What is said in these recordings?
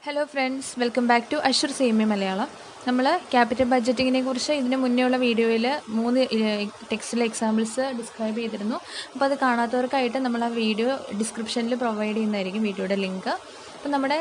Hello friends, welcome back to Assure CMA Malayalam. നമ്മൾ capital ബഡ്ജറ്റിങ്ങിനെ കുറിച്ച് ഇതിന് മുന്നേ ഉള്ള വീഡിയോയിൽ 3 ടെക്സ്റ്റിലെ എക്സാമ്പിൾസ് ഡിസ്ക്രൈബ് ചെയ്തിരുന്നു. അപ്പോൾ അത് കാണാത്തവർക്കായിട്ട് നമ്മൾ ആ വീഡിയോ ഡിസ്ക്രിപ്ഷനിൽ പ്രൊവൈഡ് ചെയ്യുന്നതായിരിക്കും വീഡിയോയുടെ ലിങ്ക്. അപ്പോൾ നമ്മുടെ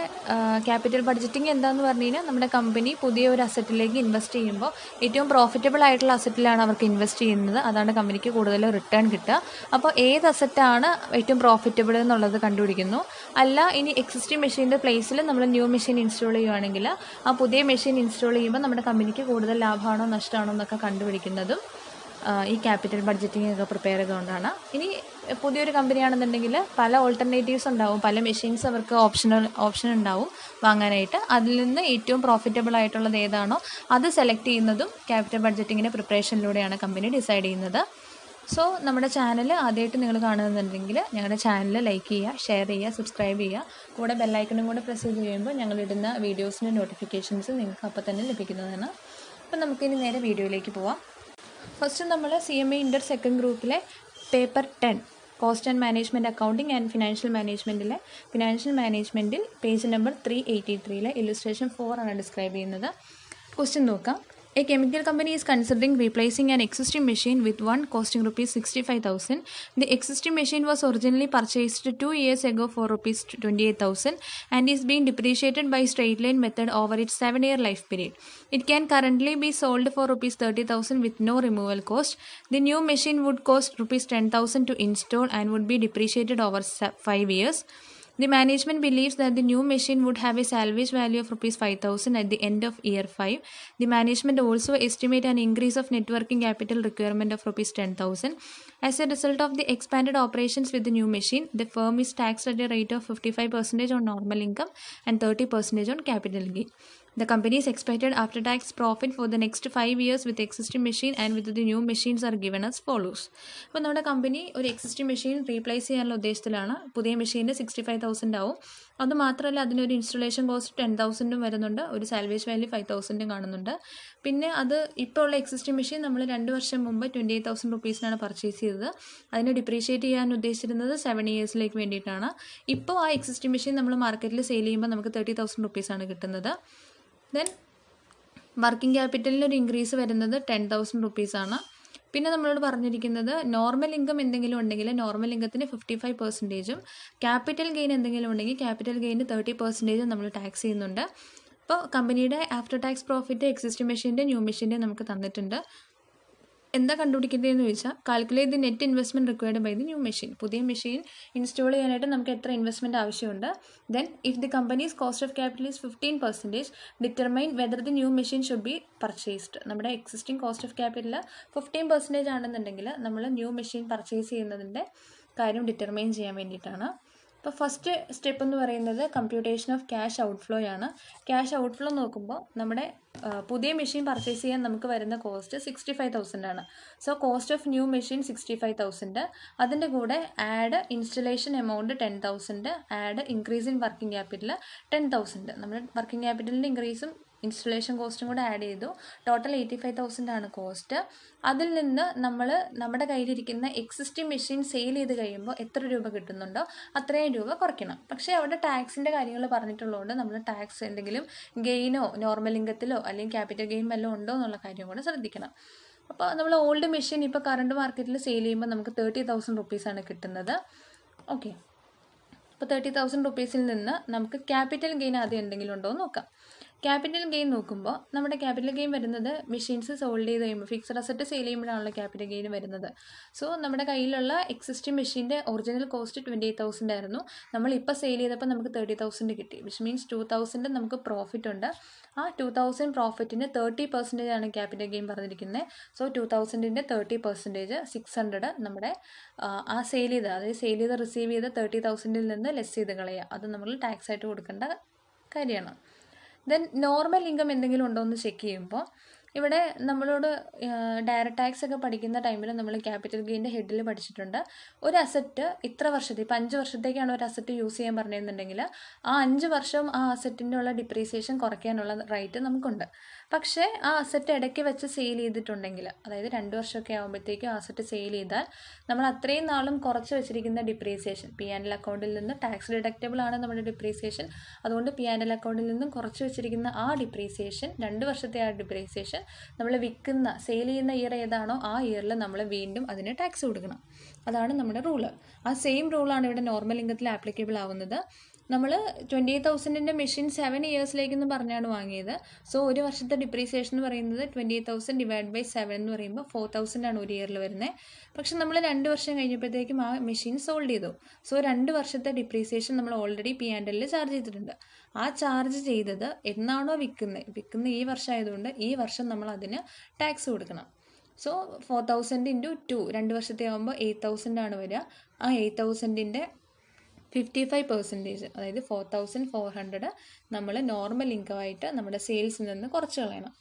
ക്യാപിറ്റൽ ബഡ്ജറ്റിംഗ് എന്താണെന്ന് പറഞ്ഞു കഴിഞ്ഞാൽ നമ്മുടെ കമ്പനി പുതിയ ഒരു അസറ്റിലേക്ക് ഇൻവെസ്റ്റ് ചെയ്യുമ്പോൾ ഏറ്റവും പ്രോഫിറ്റബിൾ ആയിട്ടുള്ള അസറ്റിലാണ് അവർക്ക് ഇൻവെസ്റ്റ് ചെയ്യുന്നത്. അതാണ് കമ്പനിക്ക് കൂടുതൽ റിട്ടേൺ കിട്ടുക. അപ്പോൾ ഏത് അസറ്റാണ് ഏറ്റവും പ്രോഫിറ്റബിൾ എന്നുള്ളത് കണ്ടുപിടിക്കുന്നു. അല്ല, ഇനി എക്സിസ്റ്റിംഗ് മെഷീൻ്റെ പ്ലേസിൽ നമ്മൾ ന്യൂ മെഷീൻ ഇൻസ്റ്റാൾ ചെയ്യുകയാണെങ്കിൽ ആ പുതിയ മെഷീൻ ഇൻസ്റ്റാൾ ചെയ്യുമ്പോൾ നമ്മുടെ കമ്പനിക്ക് കൂടുതൽ ലാഭമാണോ നഷ്ടമാണോ എന്നൊക്കെ കണ്ടുപിടിക്കുന്നതും ഈ ക്യാപിറ്റൽ ബഡ്ജറ്റിംഗ് ഒക്കെ പ്രിപ്പയർ ചെയ്തുകൊണ്ടാണ്. ഇനി പുതിയൊരു കമ്പനിയാണെന്നുണ്ടെങ്കിൽ പല ഓൾട്ടർനേറ്റീവ്സ് ഉണ്ടാവും, പല മെഷീൻസ് അവർക്ക് ഓപ്ഷൻ ഉണ്ടാവും വാങ്ങാനായിട്ട്. അതിൽ നിന്ന് ഏറ്റവും പ്രോഫിറ്റബിൾ ആയിട്ടുള്ളത് ഏതാണോ അത് സെലക്ട് ചെയ്യുന്നതും ക്യാപിറ്റൽ ബഡ്ജറ്റിങ്ങിൻ്റെ പ്രിപ്പറേഷനിലൂടെയാണ് കമ്പനി ഡിസൈഡ് ചെയ്യുന്നത്. സോ നമ്മുടെ ചാനൽ ആദ്യമായിട്ട് നിങ്ങൾ കാണുന്നുണ്ടെങ്കിൽ ഞങ്ങളുടെ ചാനൽ ലൈക്ക് ചെയ്യുക, ഷെയർ ചെയ്യുക, സബ്സ്ക്രൈബ് ചെയ്യുക. കൂടെ ബെല്ലൈക്കണും കൂടെ പ്രസ് ചെയ്ത് കഴിയുമ്പോൾ ഞങ്ങളിടുന്ന വീഡിയോസിൻ്റെ നോട്ടിഫിക്കേഷൻസ് നിങ്ങൾക്ക് അപ്പോൾ തന്നെ ലഭിക്കുന്നതാണ്. അപ്പം നമുക്കിനി നേരെ വീഡിയോയിലേക്ക് പോവാം. ഫസ്റ്റ് നമ്മൾ CMA ഇൻ്റർ സെക്കൻഡ് ഗ്രൂപ്പിലെ paper 10 cost and management accounting and financial മാനേജ്മെൻറ്റിൽ പേജ് നമ്പർ 383 ഇല്ലുസ്ട്രേഷൻ 4 ആണ് ഡിസ്ക്രൈബ് ചെയ്യുന്നത്. ക്വസ്റ്റ്യൻ നോക്കാം. A chemical company is considering replacing an existing machine with one costing rupees 65,000. The existing machine was originally purchased 2 years ago for rupees 28,000 and is being depreciated by straight line method over its 7-year life period. It can currently be sold for rupees 30,000 with no removal cost. The new machine would cost rupees 10,000 to install and would be depreciated over 5 years. The management believes that the new machine would have a salvage value of rupees 5,000 at the end of year 5. The management also estimate an increase of net working capital requirement of rupees 10,000. As a result of the expanded operations with the new machine, the firm is taxed at a rate of 55% on normal income and 30% on capital gain. The company's expected after-tax profit for the next 5 years with existing machine and with the new machines are given as follows. അപ്പോൾ നമ്മുടെ company ഒരു existing machine replace ചെയ്യാനുള്ള ഉദ്ദേശത്തിലാണ്. പുതിയ മെഷീന് 65,000 ആവും. അതുമാത്രമല്ല അതിനൊരു installation cost 10,000 വരുന്നുണ്ട്, ഒരു സാൽവേജ് വാല്യൂ 5,000 കാണുന്നുണ്ട്. പിന്നെ അത് ഇപ്പോൾ ഉള്ള എക്സിസ്റ്റിംഗ് മെഷീൻ നമ്മൾ 2 വർഷം മുമ്പ് 28,000 റുപ്പീസിനാണ് പർച്ചേസ് ചെയ്തത്. അതിനെ ഡിപ്രീഷിയേറ്റ് ചെയ്യാൻ ഉദ്ദേശിച്ചിരുന്നത് 7 ഇയേഴ്സിലേക്ക് വേണ്ടിയിട്ടാണ്. ഇപ്പോൾ ആ എക്സിസ്റ്റിംഗ് മെഷീൻ നമ്മൾ മാർക്കറ്റിൽ സെയിൽ ചെയ്യുമ്പോൾ നമുക്ക് 30,000 റുപ്പീസാണ് കിട്ടുന്നത്. ദെൻ വർക്കിംഗ് ക്യാപിറ്റലിന് ഒരു ഇൻക്രീസ് വരുന്നത് 10,000 റുപ്പീസാണ്. പിന്നെ നമ്മളോട് പറഞ്ഞിരിക്കുന്നത് നോർമൽ ഇൻകം എന്തെങ്കിലും ഉണ്ടെങ്കിൽ നോർമൽ ഇൻകത്തിന് 55%, ക്യാപിറ്റൽ ഗെയിൻ എന്തെങ്കിലും ഉണ്ടെങ്കിൽ ക്യാപിറ്റൽ ഗെയിന് 30% നമ്മൾ ടാക്സ് ചെയ്യുന്നുണ്ട്. അപ്പോൾ കമ്പനിയുടെ ആഫ്റ്റർ ടാക്സ് പ്രോഫിറ്റ് എക്സിസ്റ്റിംഗ് മെഷീൻ്റെ ന്യൂ മെഷീൻ്റെ നമുക്ക് തന്നിട്ടുണ്ട്. എന്താ കണ്ടുപിടിക്കുന്നതെന്ന് ചോദിച്ചാൽ calculate the net investment required by the new machine. പുതിയ മെഷീൻ ഇൻസ്റ്റാൾ ചെയ്യാനായിട്ട് നമുക്ക് എത്ര ഇൻവെസ്റ്റ്മെൻറ്റ് ആവശ്യമുണ്ട്. Then if the company's cost of capital is 15%, determine whether the new machine should be purchased. നമ്മുടെ എക്സിസ്റ്റിംഗ് കോസ്റ്റ് ഓഫ് ക്യാപിറ്റൽ 15% ആണെന്നുണ്ടെങ്കിൽ നമ്മൾ new machine purchase ചെയ്യുന്നതിൻ്റെ കാര്യം ഡിറ്റർമൈൻ ചെയ്യാൻ വേണ്ടിയിട്ടാണ്. അപ്പോൾ ഫസ്റ്റ് സ്റ്റെപ്പ് എന്ന് പറയുന്നത് കമ്പ്യൂട്ടേഷൻ ഓഫ് ക്യാഷ് ഔട്ട്ഫ്ലോ ആണ്. ക്യാഷ് ഔട്ട്ഫ്ലോ നോക്കുമ്പോൾ നമ്മുടെ പുതിയ മെഷീൻ പർച്ചേസ് ചെയ്യാൻ നമുക്ക് വരുന്ന കോസ്റ്റ് 65,000 ആണ്. So cost of new machine 65,000, അതിൻ്റെ കൂടെ add installation amount 10,000, add increase in working capital 10,000. നമ്മൾ വർക്കിംഗ് ക്യാപിറ്റലിൻ്റെ ഇൻക്രീസും ഇൻസ്റ്റലേഷൻ കോസ്റ്റും കൂടെ ആഡ് ചെയ്തു. ടോട്ടൽ 85,000 ആണ് കോസ്റ്റ്. അതിൽ നിന്ന് നമ്മൾ നമ്മുടെ കയ്യിലിരിക്കുന്ന എക്സിസ്റ്റിംഗ് മെഷീൻ സെയിൽ ചെയ്ത് കഴിയുമ്പോൾ എത്ര രൂപ കിട്ടുന്നുണ്ടോ അത്രയും രൂപ കുറയ്ക്കണം. പക്ഷേ അവിടെ ടാക്സിൻ്റെ കാര്യങ്ങൾ പറഞ്ഞിട്ടുള്ളതുകൊണ്ട് നമ്മൾ ടാക്സ് എന്തെങ്കിലും ഗെയിനോ നോർമൽ ഇൻകത്തിലോ അല്ലെങ്കിൽ ക്യാപിറ്റൽ ഗെയിൻ വല്ലതും ഉണ്ടോ എന്നുള്ള കാര്യം കൂടെ ശ്രദ്ധിക്കണം. അപ്പോൾ നമ്മൾ ഓൾഡ് മെഷീൻ ഇപ്പോൾ കറണ്ട് മാർക്കറ്റിൽ സെയിൽ ചെയ്യുമ്പോൾ നമുക്ക് 30,000 റുപ്പീസാണ് കിട്ടുന്നത്. ഓക്കെ, അപ്പോൾ 30,000 റുപ്പീസിൽ നിന്ന് നമുക്ക് ക്യാപിറ്റൽ ഗെയിൻ ആദ്യം എന്തെങ്കിലും ഉണ്ടോ എന്ന് നോക്കാം. ക്യാപിറ്റൽ ഗെയിൻ നോക്കുമ്പോൾ നമ്മുടെ ക്യാപിറ്റൽ ഗെയിൻ വരുന്നത് മെഷീൻസ് സോൾഡ് ചെയ്ത് കഴിയുമ്പോൾ ഫിക്സഡ് അസറ്റ് സെയിൽ ചെയ്യുമ്പോഴാണല്ലോ ക്യാപിറ്റൽ ഗെയിൻ വരുന്നത്. സോ നമ്മുടെ കയ്യിലുള്ള എക്സിസ്റ്റിംഗ് മെഷീൻ്റെ ഒറിജിനൽ കോസ്റ്റ് 28,000 ആയിരുന്നു. നമ്മളിപ്പോൾ സെയിൽ ചെയ്തപ്പോൾ നമുക്ക് 30,000 കിട്ടി, വിച്ച് മീൻസ് 2,000 നമുക്ക് പ്രോഫിറ്റ് ഉണ്ട്. ആ 2,000 പ്രോഫിറ്റിന് 30% ആണ് ക്യാപിറ്റൽ ഗെയിൻ പറഞ്ഞിരിക്കുന്നത്. സോ 2,000ൻ്റെ 30% 600 നമ്മുടെ ആ സെയിൽ ചെയ്ത്, അതായത് സെയിൽ ചെയ്ത് റിസീവ് ചെയ്ത 30,000ൽ നിന്ന് ലെസ് ചെയ്ത് കളയുക. അത് നമ്മൾ ടാക്സ് ആയിട്ട് കൊടുക്കേണ്ട കാര്യമാണ്. ദെൻ നോർമൽ ഇൻകം എന്തെങ്കിലും ഉണ്ടോ എന്ന് ചെക്ക് ചെയ്യുമ്പോൾ ഇവിടെ നമ്മളോട് ഡയറക്റ്റ് ടാക്സ് ഒക്കെ പഠിക്കുന്ന ടൈമിൽ നമ്മൾ ക്യാപിറ്റൽ ഗെയിൻ്റെ ഹെഡിൽ പഠിച്ചിട്ടുണ്ട്. ഒരു അസറ്റ് ഇത്ര വർഷത്തെ, ഇപ്പം 5 വർഷത്തേക്കാണ് ഒരു അസറ്റ് യൂസ് ചെയ്യാൻ പറഞ്ഞിരുന്നുണ്ടെങ്കിൽ ആ 5 വർഷം ആ അസറ്റിൻ്റെ ഉള്ള ഡിപ്രീസിയേഷൻ കുറയ്ക്കാനുള്ള റൈറ്റ് നമുക്കുണ്ട്. പക്ഷേ ആ അസറ്റ് ഇടയ്ക്ക് വെച്ച് സെയിൽ ചെയ്തിട്ടുണ്ടെങ്കിൽ, അതായത് 2 വർഷമൊക്കെ ആകുമ്പോഴത്തേക്കും ആ അസറ്റ് സെയിൽ ചെയ്താൽ നമ്മൾ അത്രയും നാളും കുറച്ച് വെച്ചിരിക്കുന്ന ഡിപ്രീസിയേഷൻ, P&L അക്കൗണ്ടിൽ നിന്ന് ടാക്സ് ഡിഡക്റ്റബിൾ ആണ് നമ്മുടെ ഡിപ്രീസിയേഷൻ, അതുകൊണ്ട് P&L അക്കൗണ്ടിൽ നിന്നും കുറച്ച് വെച്ചിരിക്കുന്ന ആ ഡിപ്രീസിയേഷൻ, 2 വർഷത്തെ ആ ഡിപ്രീസിയേഷൻ നമ്മൾ സെയിൽ ചെയ്യുന്ന ഇയർ ഏതാണോ ആ ഇയറിൽ നമ്മൾ വീണ്ടും അതിന് ടാക്സ് കൊടുക്കണം. അതാണ് നമ്മുടെ റൂള്. ആ സെയിം റൂളാണ് ഇവിടെ നോർമൽ ഇൻകത്തിൽ ആപ്ലിക്കബിൾ ആവുന്നത്. നമ്മൾ 28,000 മെഷീൻ 7 ഇയേഴ്സിലേക്കെന്ന് പറഞ്ഞാണ് വാങ്ങിയത്. സോ ഒരു വർഷത്തെ ഡിപ്രീസിയേഷൻ എന്ന് പറയുന്നത് 28,000 ഡിവൈഡ് ബൈ 7 എന്ന് പറയുമ്പോൾ 4,000 ആണ് ഒരു ഇയറിൽ വരുന്നത്. പക്ഷെ നമ്മൾ 2 വർഷം കഴിഞ്ഞപ്പോഴത്തേക്കും ആ മെഷീൻ സോൾഡ് ചെയ്തു. സോ 2 വർഷത്തെ ഡിപ്രീസിയേഷൻ നമ്മൾ ഓൾറെഡി P&L ചാർജ് ചെയ്തിട്ടുണ്ട്. ആ ചാർജ് ചെയ്തത് എന്നാണോ വിൽക്കുന്ന ഈ വർഷം ആയതുകൊണ്ട് ഈ വർഷം നമ്മൾ അതിന് ടാക്സ് കൊടുക്കണം. സോ 4,000 ഇൻറ്റു 2, 2 വർഷത്തെ ആകുമ്പോൾ 8,000 ആണ് വരിക. ആ 8,000-ൻ്റെ 55%, അതായത് 4,400 നമ്മൾ നോർമൽ ഇൻകമായിട്ട് നമ്മുടെ സെയിൽസിൽ നിന്ന് കുറച്ച് കളയണം.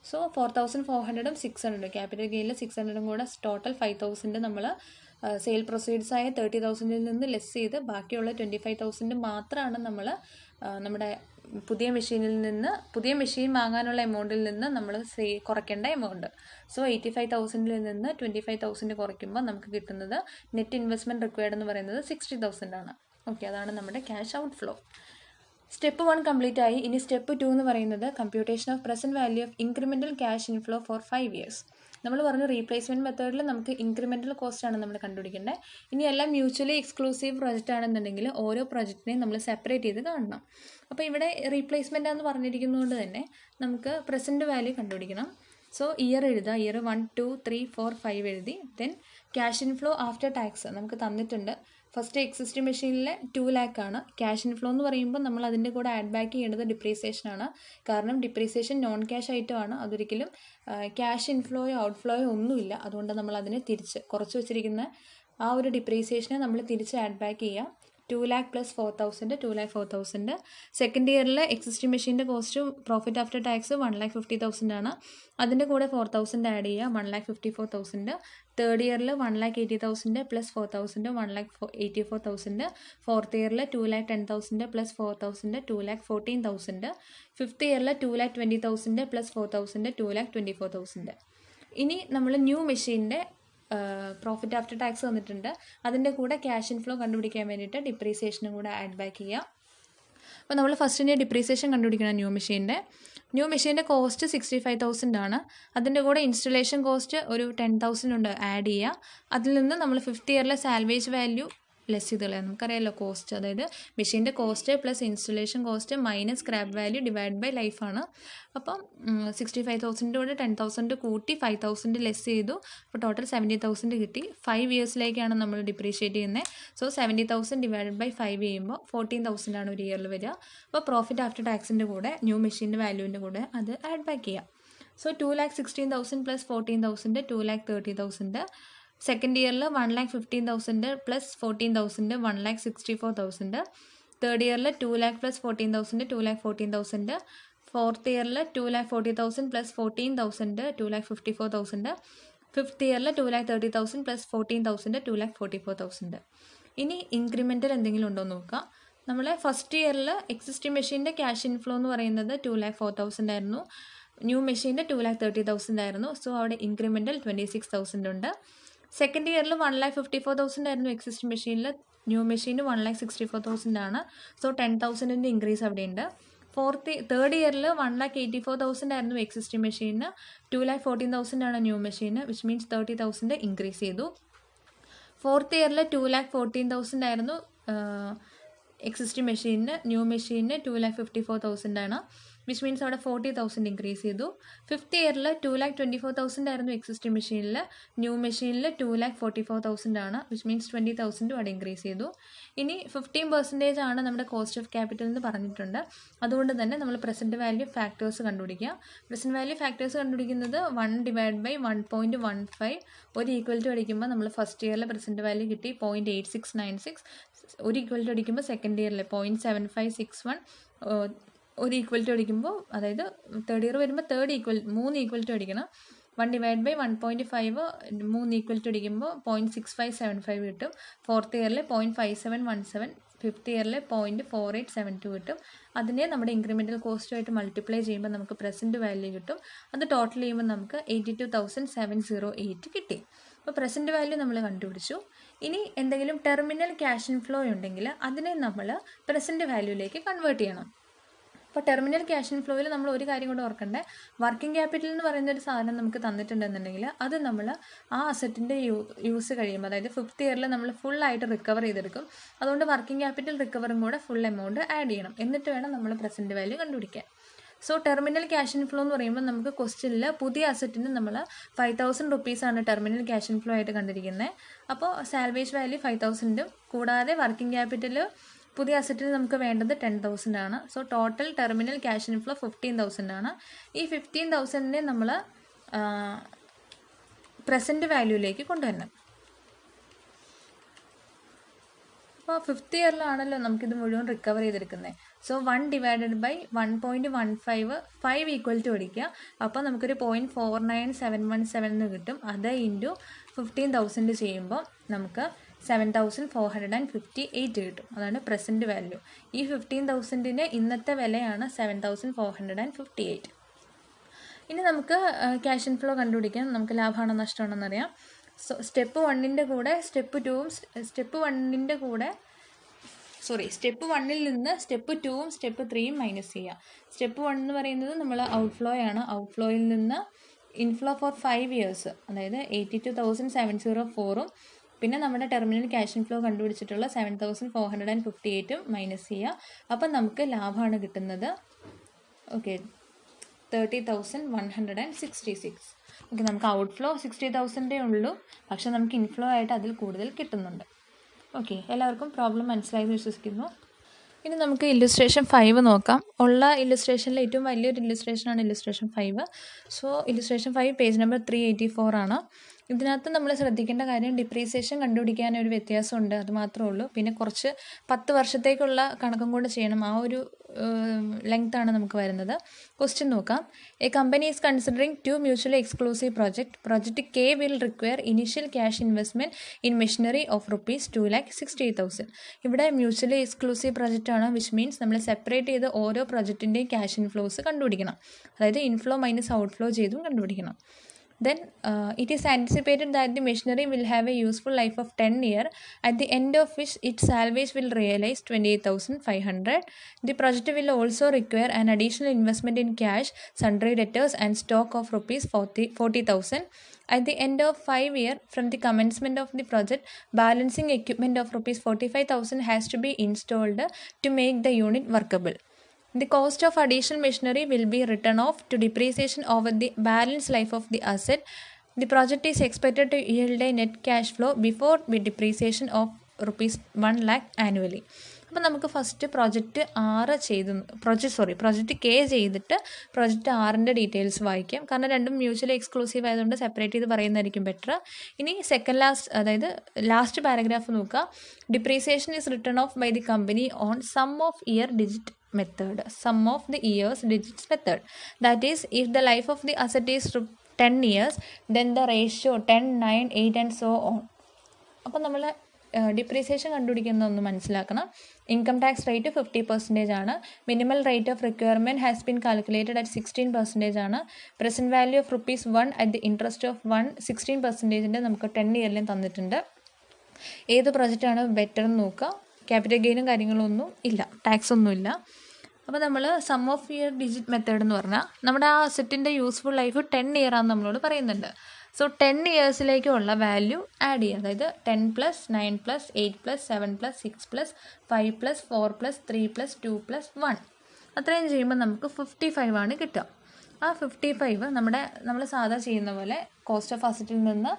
സോ 4,400-ഉം 600, ക്യാപിറ്റൽ ഗെയിനിൽ 600-ഉം കൂടെ ടോട്ടൽ 5,000 നമ്മൾ സെയിൽ പ്രൊസീഡ്സ് ആയ 30,000-ൽ നിന്ന് ലെസ് ചെയ്ത് ബാക്കിയുള്ള 25,000 മാത്രമാണ് നമ്മൾ നമ്മുടെ പുതിയ മെഷീൻ വാങ്ങാനുള്ള എമൗണ്ടിൽ നിന്ന് നമ്മൾ കുറയ്ക്കേണ്ട എമൗണ്ട്. സോ 85,000-ൽ നിന്ന് 25,000 കുറയ്ക്കുമ്പോൾ നമുക്ക് കിട്ടുന്നത് നെറ്റ് ഇൻവെസ്റ്റ്മെൻറ്റ് റിക്വയർഡ് എന്ന് പറയുന്നത് 60,000 ആണ്. ഓക്കെ, അതാണ് നമ്മുടെ cash outflow. Step 1 complete ആയി. ഇനി സ്റ്റെപ്പ് 2 എന്ന് പറയുന്നത് computation of present value of incremental cash inflow for 5 years. നമ്മൾ പറഞ്ഞു റീപ്ലേസ്മെൻറ്റ് മെത്തേഡിൽ നമുക്ക് ഇൻക്രിമെൻ്റൽ കോസ്റ്റ് ആണ് നമ്മൾ കണ്ടുപിടിക്കേണ്ടത്. ഇനി എല്ലാം മ്യൂച്വലി എക്സ്ക്ലൂസീവ് പ്രോജക്റ്റ് ആണെന്നുണ്ടെങ്കിൽ ഓരോ പ്രോജക്റ്റിനെയും നമ്മൾ സെപ്പറേറ്റ് ചെയ്ത് കാണണം. അപ്പോൾ ഇവിടെ റീപ്ലേസ്മെൻ്റ് എന്ന് പറഞ്ഞിരിക്കുന്നതുകൊണ്ട് തന്നെ നമുക്ക് പ്രസൻറ്റ് വാല്യൂ കണ്ടുപിടിക്കണം. സോ ഇയർ എഴുതുക. ഇയർ 1, 2, 3, 4, 5 എഴുതി. Then cash inflow after tax നമുക്ക് തന്നിട്ടുണ്ട്. ഫസ്റ്റ് എക്സിസ്റ്റിംഗ് മെഷീനിലെ 2 lakh ആണ്. ക്യാഷ് ഇൻഫ്ലോ എന്ന് പറയുമ്പോൾ നമ്മൾ അതിൻ്റെ കൂടെ ആഡ് ബാക്ക് ചെയ്യേണ്ടത് ഡിപ്രീസിയേഷൻ ആണ്. കാരണം ഡിപ്രീസിയേഷൻ നോൺ ക്യാഷ് ഐറ്റം ആണ്. അതൊരിക്കലും ക്യാഷ് ഇൻഫ്ലോയോ ഔട്ട്ഫ്ലോയോ ഒന്നുമില്ല. അതുകൊണ്ട് നമ്മൾ അതിനെ തിരിച്ച് കുറച്ച് വെച്ചിരിക്കുന്ന ആ ഒരു ഡിപ്രീസിയേഷനെ നമ്മൾ തിരിച്ച് ആഡ് ബാക്ക് ചെയ്യാം. 2 lakh plus 4,000, 2,04,000. സെക്കൻഡ് ഇയറിൽ എക്സിസ്റ്റിംഗ് മെഷീൻ്റെ കോസ്റ്റ് പ്രോഫിറ്റ് ആഫ്റ്റർ ടാക്സ് 1,50,000 ആണ്. അതിൻ്റെ കൂടെ 4,000 ആഡ് ചെയ്യുക, 1,54,000. തേർഡ് ഇയറിൽ 1,80,000 പ്ലസ് 4,000, 1,84,000. ഫോർത്ത് ഇയറിൽ 2,10,000 പ്ലസ് 4,000, 2,14,000. ഫിഫ്ത്ത് ഇയറിൽ 2,20,000 പ്ലസ് 4,000, 2,24,000. ഇനി നമ്മൾ ന്യൂ മെഷീൻ്റെ പ്രോഫിറ്റ് ആഫ്റ്റർ ടാക്സ് വന്നിട്ടുണ്ട്. അതിൻ്റെ കൂടെ ക്യാഷ് ഇൻഫ്ലോ കണ്ടുപിടിക്കാൻ വേണ്ടിയിട്ട് ഡിപ്രീസിയേഷനും കൂടെ ആഡ് ബാക്ക് ചെയ്യുക. അപ്പോൾ നമ്മൾ ഫസ്റ്റിൻ്റെ ഡിപ്രീസിയേഷൻ കണ്ടുപിടിക്കണം. ന്യൂ മെഷീൻ്റെ കോസ്റ്റ് 65,000 ആണ്. അതിൻ്റെ കൂടെ ഇൻസ്റ്റലേഷൻ കോസ്റ്റ് ഒരു 10,000 ഉണ്ട്, ആഡ് ചെയ്യുക. അതിൽ നിന്ന് നമ്മൾ ഫിഫ്ത്ത് ഇയറിലെ സാൽവേജ് വാല്യൂ ലെസ് ചെയ്ത് കളയാം. നമുക്കറിയാമല്ലോ കോസ്റ്റ്, അതായത് മെഷീൻ്റെ cost plus installation cost minus scrap value divide by ലൈഫാണ്. അപ്പം 65,000 കൂടെ 10,000 കൂട്ടി 5,000 ലെസ് ചെയ്തു. അപ്പോൾ ടോട്ടൽ 70,000 കിട്ടി. 5 ഇയേഴ്സിലേക്കാണ് നമ്മൾ ഡിപ്രീഷിയേറ്റ് ചെയ്യുന്നത്. സോ 70,000 ഡിവൈഡ് ബൈ 5 ചെയ്യുമ്പോൾ 14,000 ആണ് ഒരു ഇയറിൽ വരിക. അപ്പോൾ പ്രോഫിറ്റ് ആഫ്റ്റർ ടാക്സിൻ്റെ കൂടെ ന്യൂ മെഷീൻ്റെ വാല്യൂവിൻ്റെ കൂടെ അത് ആഡ് ബാക്ക് ചെയ്യാം. So 2,16,000 plus 14,000, 2,30,000. സെക്കൻഡ് ഇയറിൽ 1,15,000 പ്ലസ് 14,000, 1,64,000. തേർഡ് ഇയറിൽ 2 lakh പ്ലസ് 14,000, 2,14,000. ഫോർത്ത് ഇയറിൽ 2,40,000 പ്ലസ് 14,000, 2,54,000. ഫിഫ്ത്ത് ഇയറിൽ 2,30,000 പ്ലസ് 14,000, 2,44,000. ഇനി ഇൻക്രിമെൻ്റൽ എന്തെങ്കിലും ഉണ്ടോ എന്ന് നോക്കാം. നമ്മളെ ഫസ്റ്റ് ഇയറിൽ എക്സിസ്റ്റിംഗ് മെഷീൻ്റെ ക്യാഷ് ഇൻഫ്ലോ എന്ന് പറയുന്നത് 2,04,000 ആയിരുന്നു. ന്യൂ മെഷീൻ്റെ 2,30,000 ആയിരുന്നു. സോ അവിടെ ഇൻക്രിമെൻ്റൽ 26,000 ഉണ്ട്. സെക്കൻഡ് ഇയറിൽ 1,54,000 ആയിരുന്നു എക്സിസ്റ്റിംഗ് മെഷീനിൽ. ന്യൂ മെഷീന് 1,64,000 ആണ്. സോ 10,000 ഇൻക്രീസ് അവിടെയുണ്ട്. തേർഡ് ഇയറിൽ 1,84,000 ആയിരുന്നു എക്സിസ്റ്റിംഗ് മെഷീന്. 2,14,000 ആണ് new machine, which means 30,000 increase ചെയ്തു. ഫോർത്ത് ഇയറിൽ 2,14,000 ആയിരുന്നു എക്സിസ്റ്റിംഗ് മെഷീനിന്. ന്യൂ മെഷീനിന് 2,54,000 ആണ്, വിച്ച് മീൻസ് അവിടെ 40,000 ഇൻക്രീസ് ചെയ്തു. ഫിഫ്ത്ത് ഇയറിൽ 2,24,000 ആയിരുന്നു എക്സിസ്റ്റിംഗ് മെഷീനിൽ. ന്യൂ മെഷീനിൽ 2,44,000 ആണ്, വിച്ച് മീൻസ് 20,000 അവിടെ ഇൻക്രീസ് ചെയ്തു. ഇനി 15% ആണ് നമ്മുടെ കോസ്റ്റ് ഓഫ് ക്യാപിറ്റൽ എന്ന് പറഞ്ഞിട്ടുണ്ട്. അതുകൊണ്ട് തന്നെ നമ്മൾ പ്രസൻറ്റ് വാല്യൂ ഫാക്ടേഴ്സ് കണ്ടുപിടിക്കുക. പ്രസൻറ്റ് വാല്യൂ ഫാക്ടേഴ്സ് കണ്ടുപിടിക്കുന്നത് 1 ഡിവൈഡ് ബൈ 1.15. ഒരു ഈക്വൽ ടു അടിക്കുമ്പോൾ നമ്മൾ ഫസ്റ്റ് ഇയറിലെ പ്രസൻറ്റ് വാല്യൂ കിട്ടി 0.8696. ഒരു ഈക്വൽ ടു അടിക്കുമ്പോൾ സെക്കൻഡ് ഇയറിലെ 0.7561. ഒരു ഈക്വൽ ടു അടിക്കുമ്പോൾ, അതായത് തേർഡ് ഇയർ വരുമ്പോൾ 3 ഈക്വൽ ടു അടിക്കണം. 1 ഡിവൈഡ് ബൈ 1.5 3 ഈക്വൽ ടു അടിക്കുമ്പോൾ 0.6575 കിട്ടും. ഫോർത്ത് ഇയറിൽ 0.5717 ഫിഫ്ത്ത് ഇയറിൽ 0.4872 കിട്ടും. അതിനെ നമ്മുടെ ഇൻക്രിമെൻ്റൽ കോസ്റ്റുമായിട്ട് മൾട്ടിപ്ലൈ ചെയ്യുമ്പോൾ നമുക്ക് പ്രസൻറ്റ് വാല്യൂ കിട്ടും. അത് ടോട്ടൽ ചെയ്യുമ്പോൾ നമുക്ക് 82,708 കിട്ടി. അപ്പോൾ പ്രസൻറ്റ് വാല്യൂ നമ്മൾ കണ്ടുപിടിച്ചു. ഇനി എന്തെങ്കിലും ടെർമിനൽ ക്യാഷ് ഇൻഫ്ലോ ഉണ്ടെങ്കിൽ അതിനെ നമ്മൾ പ്രസൻറ്റ് വാല്യൂയിലേക്ക് കൺവേർട്ട് ചെയ്യണം. അപ്പോൾ ടെർമിനൽ ക്യാഷ് ഇൻഫ്ലോയിൽ നമ്മൾ ഒരു കാര്യം കൊണ്ട് ഓർക്കണ്ടേ, വർക്കിംഗ് ക്യാപിറ്റൽ എന്ന് പറയുന്ന ഒരു സാധനം നമുക്ക് തന്നിട്ടുണ്ടെന്നുണ്ടെങ്കിൽ അത് നമ്മൾ ആ അസറ്റിൻ്റെ യൂസ് കഴിയുമ്പോൾ, അതായത് ഫിഫ്ത്ത് ഇയറിൽ നമ്മൾ ഫുള്ളായിട്ട് റിക്കവർ ചെയ്തെടുക്കും. അതുകൊണ്ട് വർക്കിംഗ് ക്യാപിറ്റൽ റിക്കവറും കൂടെ ഫുൾ എമൗണ്ട് ആഡ് ചെയ്യണം. എന്നിട്ട് വേണം നമ്മൾ പ്രസൻറ്റ് വാല്യൂ കണ്ടുപിടിക്കാൻ. സോ ടെർമിനൽ ക്യാഷ് ഇൻഫ്ലോ എന്ന് പറയുമ്പോൾ നമുക്ക് ക്വസ്റ്റ്യനിൽ പുതിയ അസറ്റിന് നമ്മൾ 5,000 റുപ്പീസാണ് ടെർമിനൽ ക്യാഷ് ഇൻഫ്ലോ ആയിട്ട് കണ്ടിരിക്കുന്നത്. അപ്പോൾ സാൽവേജ് വാല്യൂ 5,000 കൂടാതെ വർക്കിംഗ് ക്യാപിറ്റൽ പുതിയ അസറ്റിന് നമുക്ക് വേണ്ടത് 10,000 ആണ്. So total terminal cash inflow 15,000 ആണ്. ഈ 15,000നെ നമ്മൾ പ്രസൻറ്റ് വാല്യൂയിലേക്ക് കൊണ്ടുവരണം. അപ്പോൾ ഫിഫ്ത്ത് ഇയറിലാണല്ലോ നമുക്കിത് മുഴുവൻ റിക്കവർ ചെയ്തെടുക്കുന്നത്. So 1 divided by 1.15 5 equal to അടിക്കുക. അപ്പോൾ നമുക്കൊരു 0.49717 എന്ന് കിട്ടും. അത് ഇൻറ്റു 15,000 ചെയ്യുമ്പോൾ നമുക്ക് 7,458 കിട്ടും. അതാണ് പ്രസൻറ്റ് വാല്യൂ. ഈ 15,000ന് ഇന്നത്തെ വിലയാണ് 7,458. ഇനി നമുക്ക് ക്യാഷ് ഇൻഫ്ലോ കണ്ടുപിടിക്കാം. നമുക്ക് ലാഭമാണോ നഷ്ടമാണോ എന്നറിയാം. സോ സ്റ്റെപ്പ് 1ൻ്റെ കൂടെ സ്റ്റെപ്പ് 1ൽ നിന്ന് സ്റ്റെപ്പ് 2ഉം സ്റ്റെപ്പ് 3യും മൈനസ് ചെയ്യുക. സ്റ്റെപ്പ് 1 എന്ന് പറയുന്നത് നമ്മൾ ഔട്ട്ഫ്ലോ ആണ്. ഔട്ട്ഫ്ലോയിൽ നിന്ന് ഇൻഫ്ലോ ഫോർ 5 ഇയേഴ്സ്, അതായത് 82,704ഉം പിന്നെ നമ്മുടെ ടെർമിനൽ ക്യാഷ് ഇൻഫ്ലോ കണ്ടുപിടിച്ചിട്ടുള്ള 7,458ഉം മൈനസ് ചെയ്യുക. അപ്പം നമുക്ക് ലാഭമാണ് കിട്ടുന്നത്. ഓക്കെ, 30,166. ഓക്കെ, നമുക്ക് ഔട്ട്ഫ്ലോ 60,000 ഉള്ളൂ, പക്ഷെ നമുക്ക് ഇൻഫ്ലോ ആയിട്ട് അതിൽ കൂടുതൽ കിട്ടുന്നുണ്ട്. ഓക്കെ, എല്ലാവർക്കും പ്രോബ്ലം മനസ്സിലായെന്ന് വിശ്വസിക്കുന്നു. ഇനി നമുക്ക് ഇല്ലുസ്ട്രേഷൻ 5 നോക്കാം. ഉള്ള ഇല്ലുസ്ട്രേഷനിൽ ഏറ്റവും വലിയൊരു ഇല്ലുസ്ട്രേഷനാണ് illustration 5. So illustration 5 page number 384 ആണ്. ഇതിനകത്ത് നമ്മൾ ശ്രദ്ധിക്കേണ്ട കാര്യം, ഡിപ്രീസിയേഷൻ കണ്ടുപിടിക്കാനൊരു വ്യത്യാസമുണ്ട്, അത് മാത്രമേ ഉള്ളൂ. പിന്നെ കുറച്ച് 10 വർഷത്തേക്കുള്ള കണക്കും കൂടെ ചെയ്യണം. ആ ഒരു ലെങ്ത്താണ് നമുക്ക് വരുന്നത്. ക്വസ്റ്റ്യൻ നോക്കാം. A company is considering 2 mutually exclusive project K will require initial cash investment in machinery of ₹2,60,000. ഇവിടെ മ്യൂച്വലി എക്സ്ക്ലൂസീവ് പ്രോജക്റ്റ് ആണ്, വിച്ച് മീൻസ് നമ്മൾ സെപ്പറേറ്റ് ചെയ്ത് ഓരോ പ്രോജക്റ്റിൻ്റെയും ക്യാഷ് ഇൻഫ്ലോസ് കണ്ടുപിടിക്കണം. അതായത് ഇൻഫ്ലോ മൈനസ് ഔട്ട്ഫ്ലോ ചെയ്തും കണ്ടുപിടിക്കണം. Then it is anticipated that the machinery will have a useful life of 10 years, at the end of which its salvage will realize 28,500. The project will also require an additional investment in cash, sundry debtors and stock of ₹40,000. At the end of 5 years from the commencement of the project, balancing equipment of ₹45,000 has to be installed to make the unit workable. The cost of additional machinery will be written off to depreciation over the balance life of the asset. The project is expected to yield a net cash flow before depreciation of ₹1 lakh annually. അപ്പോൾ നമുക്ക് first project K ചെയ്തിട്ട് project 6ൻ്റെ details വായിക്കാം. കാരണം രണ്ടും mutually exclusive ആയതുകൊണ്ട് separate ചെയ്ത് പറയുന്നതായിരിക്കും better. ഇനി ലാസ്റ്റ് പാരഗ്രാഫ് നോക്കുക. Depreciation is written off by the company on sum of year digit method, sum of the years digits method. That is, if the life of the asset is 10 years, then the ratio 10, 9, 8 and so on. അപ്പോൾ നമ്മൾ depreciation കണ്ടുപിടിക്കുന്നതൊന്ന് മനസ്സിലാക്കണം. Income tax rate 50% ആണ്. Minimal rate of requirement has been calculated at 16% ആണ്. Present value of ₹1 at the interest of 16% നമുക്ക് 10 ഇയറിലും തന്നിട്ടുണ്ട്. ഏത് പ്രൊജക്റ്റാണ് better എന്ന് നോക്കുക. ക്യാപിറ്റൽ ഗെയിനും കാര്യങ്ങളൊന്നും ഇല്ല, ടാക്സ് ഒന്നുമില്ല. അപ്പോൾ നമ്മൾ sum of year digit method എന്ന് പറഞ്ഞാൽ നമ്മുടെ ആ അസറ്റിൻ്റെ യൂസ്ഫുൾ ലൈഫ് 10 ഇയർ ആണെന്ന് നമ്മളോട് പറയുന്നുണ്ട്. സോ 10 ഇയേഴ്സിലേക്കുള്ള വാല്യൂ ആഡ് ചെയ്യുക. അതായത് 10 + 9 + 8 + 7 + 6 + 5 + 4 + 3 + 2 + 1 അത്രയും ചെയ്യുമ്പോൾ നമുക്ക് 55 ആണ് കിട്ടുക. ആ 55 നമ്മൾ സാധാ ചെയ്യുന്ന പോലെ കോസ്റ്റ് ഓഫ് അസറ്റിൽ നിന്ന്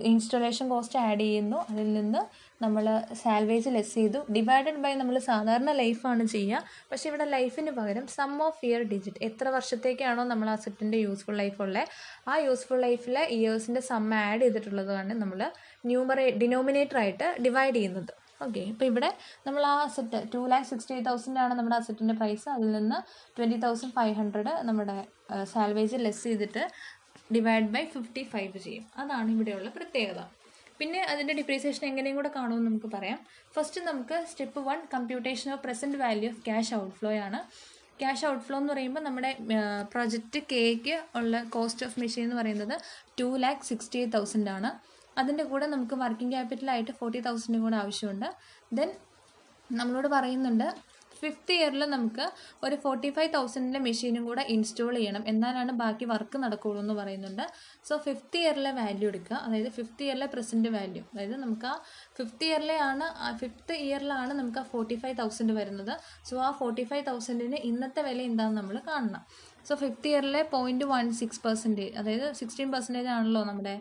ഇൻസ്റ്റലേഷൻ കോസ്റ്റ് ആഡ് ചെയ്യുന്നു, അതിൽ നിന്ന് നമ്മൾ സാൽവേജ് ലെസ് ചെയ്തു, ഡിവൈഡഡ് ബൈ നമ്മൾ സാധാരണ ലൈഫാണ് ചെയ്യുക. പക്ഷേ ഇവിടെ ലൈഫിന് പകരം സം ഓഫ് ഇയർ ഡിജിറ്റ്, എത്ര വർഷത്തേക്കാണോ നമ്മൾ അസറ്റിൻ്റെ യൂസ്ഫുൾ ലൈഫ് ഉള്ളത് ആ യൂസ്ഫുൾ ലൈഫിലെ ഇയേഴ്സിൻ്റെ സം ആഡ് ചെയ്തിട്ടുള്ളതാണ് നമ്മൾ ഡിനോമിനേറ്ററായിട്ട് ഡിവൈഡ് ചെയ്യുന്നത്. ഓക്കെ, ഇപ്പോൾ ഇവിടെ നമ്മൾ ആ അസറ്റ് 2,60,000 ആണ് നമ്മുടെ അസറ്റിൻ്റെ പ്രൈസ്. അതിൽ നിന്ന് 20,500 നമ്മുടെ സാൽവേജ് ലെസ് ചെയ്തിട്ട് ഡിവൈഡ് ബൈ 55 ചെയ്യും. അതാണ് ഇവിടെയുള്ള പ്രത്യേകത. പിന്നെ അതിൻ്റെ ഡിപ്രീസിയേഷൻ എങ്ങനെയും കൂടെ കാണുമെന്ന് നമുക്ക് പറയാം. ഫസ്റ്റ് നമുക്ക് step 1 computation of present value of cash outflow ആണ്. ക്യാഷ് ഔട്ട്ഫ്ലോ എന്ന് പറയുമ്പോൾ നമ്മുടെ പ്രൊജക്റ്റ് കെയ്ക്ക് ഉള്ള കോസ്റ്റ് ഓഫ് മെഷീൻ എന്ന് പറയുന്നത് 2,68,000 ആണ്. അതിൻ്റെ കൂടെ നമുക്ക് വർക്കിംഗ് ക്യാപിറ്റലായിട്ട് 40,000 കൂടെ ആവശ്യമുണ്ട്. ദെൻ നമ്മളോട് പറയുന്നുണ്ട് 5th ഇയറിൽ നമുക്ക് ഒരു 45,000 മെഷീനും കൂടെ ഇൻസ്റ്റോൾ ചെയ്യണം, എന്നാലാണ് ബാക്കി വർക്ക് നടക്കുകയുള്ളൂ എന്ന് പറയുന്നുണ്ട്. സോ 5th ഇയറിലെ വാല്യൂ എടുക്കുക, അതായത് 5th ഇയറിലെ പ്രസൻറ്റ് വാല്യൂ, അതായത് നമുക്ക് ആ 5th ഇയറിലാണ് നമുക്ക് ആ 45,000 വരുന്നത്. സോ ആ 45,000 ഇന്നത്തെ വില എന്താണെന്ന് നമ്മൾ കാണണം. സോ 5th ഇയറിലെ 0.16%, അതായത് 16% ആണല്ലോ നമ്മുടെ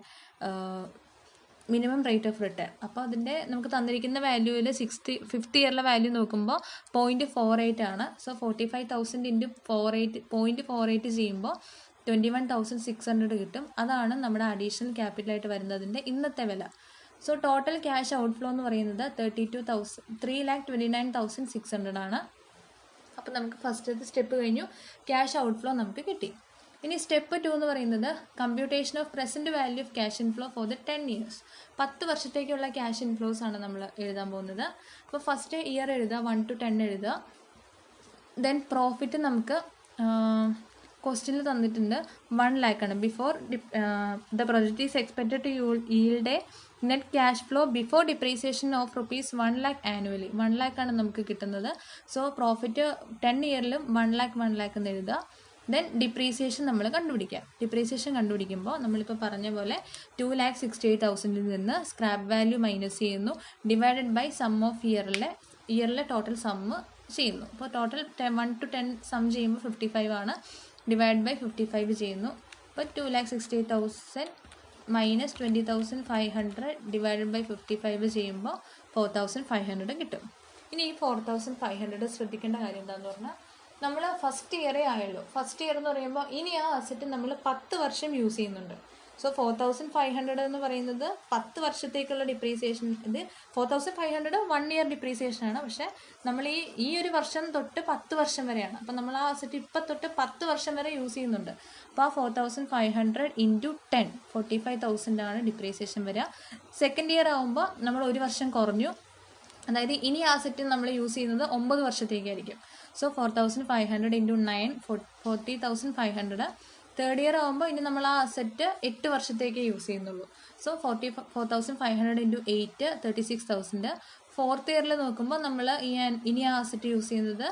മിനിമം റേറ്റ് ഓഫ് റിട്ടേൺ. അപ്പോൾ അതിൻ്റെ നമുക്ക് തന്നിരിക്കുന്ന വാല്യൂവിൽ 5th ഇയറിലെ വാല്യൂ നോക്കുമ്പോൾ 0.48 ആണ്. സോ 45,000 ഇൻറ്റു 0.48 ചെയ്യുമ്പോൾ 21,600 കിട്ടും. അതാണ് നമ്മുടെ അഡീഷണൽ ക്യാപിറ്റലായിട്ട് വരുന്നതിൻ്റെ ഇന്നത്തെ വില. സോ ടോട്ടൽ ക്യാഷ് ഔട്ട്ഫ്ലോ എന്ന് പറയുന്നത് 3,29,600 ആണ്. അപ്പോൾ നമുക്ക് ഫസ്റ്റത്തെ സ്റ്റെപ്പ് കഴിഞ്ഞു, ക്യാഷ് ഔട്ട്ഫ്ലോ നമുക്ക് കിട്ടി. ഇനി സ്റ്റെപ്പ് 2 എന്ന് പറയുന്നത് computation of present value of cash inflow for the 10 years. 10 വർഷത്തേക്കുള്ള ക്യാഷ് ഇൻഫ്ലോസ് ആണ് നമ്മൾ എഴുതാൻ പോകുന്നത്. അപ്പോൾ ഫസ്റ്റ് ഇയർ എഴുതുക, 1 to 10 എഴുതുക. ദെൻ പ്രോഫിറ്റ് നമുക്ക് ക്വസ്റ്റ്യനിൽ തന്നിട്ടുണ്ട് 1 lakh ആണ്. Before the project is expected to yield a net cash flow before depreciation of ₹1 lakh annually. 1 lakh ആണ് നമുക്ക് കിട്ടുന്നത്. സോ പ്രോഫിറ്റ് 10 ഇയറിലും 1 lakh എന്ന് എഴുതുക. ദെൻ ഡിപ്രീസിയേഷൻ നമ്മൾ കണ്ടുപിടിക്കാം. ഡിപ്രീസിയേഷൻ കണ്ടുപിടിക്കുമ്പോൾ നമ്മളിപ്പോൾ പറഞ്ഞ പോലെ 2,68,000 നിന്ന് സ്ക്രാപ്പ് വാല്യൂ മൈനസ് ചെയ്യുന്നു, ഡിവൈഡഡ് ബൈ സം ഓഫ് ഇയറിലെ ടോട്ടൽ സമ്മ് ചെയ്യുന്നു. അപ്പോൾ ടോട്ടൽ 1 to 10 സം ചെയ്യുമ്പോൾ 55 ആണ്, ഡിവൈഡ് ബൈ 55 ചെയ്യുന്നു. അപ്പോൾ 2,68,000 മൈനസ് 20,500 ഡിവൈഡഡ് ബൈ 55 ചെയ്യുമ്പോൾ 4,500 കിട്ടും. ഇനി ഈ 4,500 ശ്രദ്ധിക്കേണ്ട കാര്യം എന്താണെന്ന് പറഞ്ഞാൽ, നമ്മൾ ഫസ്റ്റ് ഇയറേ ആയുള്ളൂ. ഫസ്റ്റ് ഇയർ എന്ന് പറയുമ്പോൾ ഇനി ആ അസറ്റ് നമ്മൾ 10 വർഷം യൂസ് ചെയ്യുന്നുണ്ട്. സോ 4,500 എന്ന് പറയുന്നത് 10 വർഷത്തേക്കുള്ള ഡിപ്രീസിയേഷൻ. ഇത് 4,500 1 ഇയർ ഡിപ്രീസിയേഷൻ ആണ്. പക്ഷേ നമ്മൾ ഈ ഒരു വർഷം തൊട്ട് 10 വർഷം വരെയാണ്. അപ്പോൾ നമ്മൾ ആ അസറ്റ് ഇപ്പം തൊട്ട് 10 വർഷം വരെ യൂസ് ചെയ്യുന്നുണ്ട്. അപ്പോൾ ആ 4,500 ഇൻറ്റു 10 45,000 ആണ് ഡിപ്രീസിയേഷൻ വരിക. സെക്കൻഡ് ഇയർ ആകുമ്പോൾ നമ്മൾ ഒരു വർഷം കുറഞ്ഞു, അതായത് ഇനി ആ അസറ്റ് നമ്മൾ യൂസ് ചെയ്യുന്നത് 9 വർഷത്തേക്കായിരിക്കും. So 4,500 into 9 40,500. തേർഡ് ഇയർ ആകുമ്പോൾ ഇനി നമ്മൾ ആ അസറ്റ് 8 വർഷത്തേക്ക് യൂസ് ചെയ്യുന്നുള്ളൂ. So 4,500 into 8 36,000. ഫോർത്ത് ഇയറിൽ നോക്കുമ്പോൾ നമ്മൾ ഇനി ആ അസറ്റ് യൂസ് ചെയ്യുന്നത്